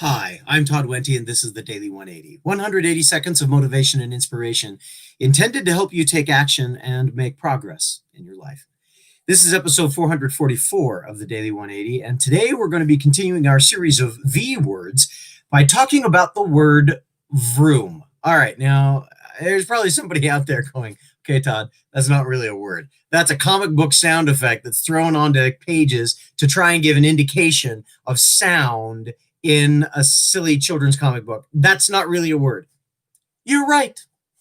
Hi, I'm Todd Wente, and this is the Daily 180. 180 seconds of motivation and inspiration intended to help you take action and make progress in your life. This is episode 444 of the Daily 180, and today we're going to be continuing our series of V words by talking about the word vroom. All right, now there's probably somebody out there going, okay, Todd, that's not really a word. That's a comic book sound effect that's thrown onto pages to try and give an indication of sound in a silly children's comic book. That's not really a word. You're right.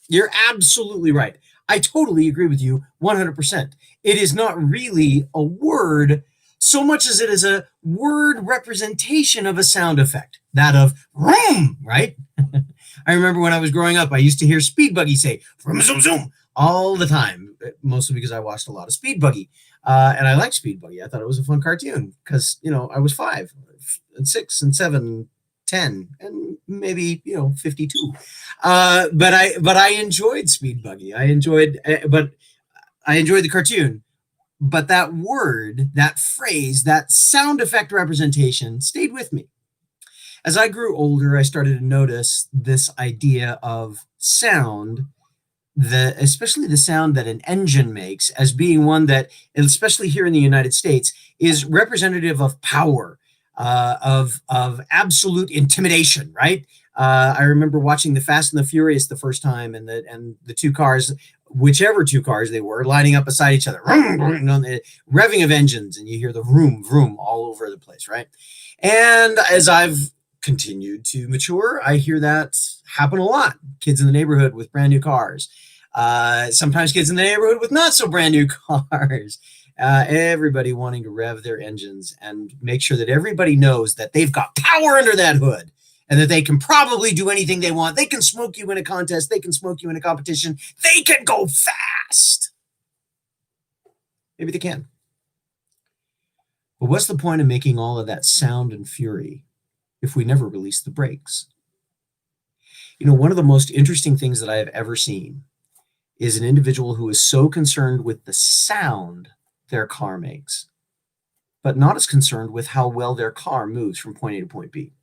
You're absolutely right. I totally agree with you 100%. It is not really a word so much as it is a word representation of a sound effect, that of vroom, right? I remember when I was growing up, I used to hear Speed Buggy say vroom, zoom, zoom all the time, mostly because I watched a lot of Speed Buggy. And I liked Speed Buggy. I thought it was a fun cartoon because, I was 5 and 6 and 7, 10, and maybe, 52. But I enjoyed Speed Buggy. But I enjoyed the cartoon. But that word, that phrase, that sound effect representation stayed with me. As I grew older, I started to notice this idea of sound, especially the sound that an engine makes, as being one that, especially here in the United States, is representative of power, of absolute intimidation. Right? I remember watching the Fast and the Furious the first time, and the two cars, whichever two cars they were, lining up beside each other, the revving of engines, and you hear the vroom vroom all over the place. Right? And as I've continued to mature, I hear that happen a lot. Kids in the neighborhood with brand new cars. Sometimes kids in the neighborhood with not so brand new cars. Everybody wanting to rev their engines and make sure that everybody knows that they've got power under that hood and that they can probably do anything they want. They can smoke you in a contest. They can smoke you in a competition. They can go fast. Maybe they can. But what's the point of making all of that sound and fury if we never release the brakes? One of the most interesting things that I have ever seen is an individual who is so concerned with the sound their car makes, but not as concerned with how well their car moves from point A to point B.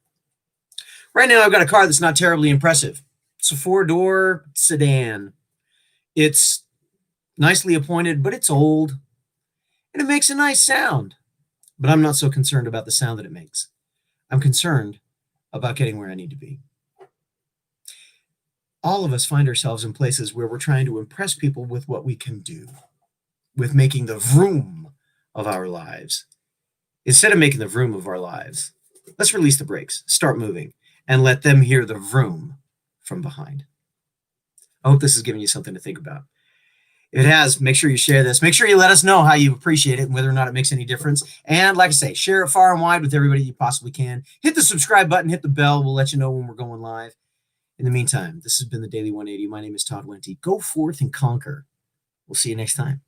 Right now, I've got a car that's not terribly impressive. It's a 4-door sedan. It's nicely appointed, but it's old, and it makes a nice sound. But I'm not so concerned about the sound that it makes. I'm concerned about getting where I need to be. All of us find ourselves in places where we're trying to impress people with what we can do, with making the vroom of our lives. Instead of making the vroom of our lives, let's release the brakes, start moving, and let them hear the vroom from behind. I hope this has given you something to think about. If it has, make sure you share this. Make sure you let us know how you appreciate it and whether or not it makes any difference. And like I say, share it far and wide with everybody you possibly can. Hit the subscribe button, hit the bell. We'll let you know when we're going live. In the meantime, this has been the Daily 180. My name is Todd Wente. Go forth and conquer. We'll see you next time.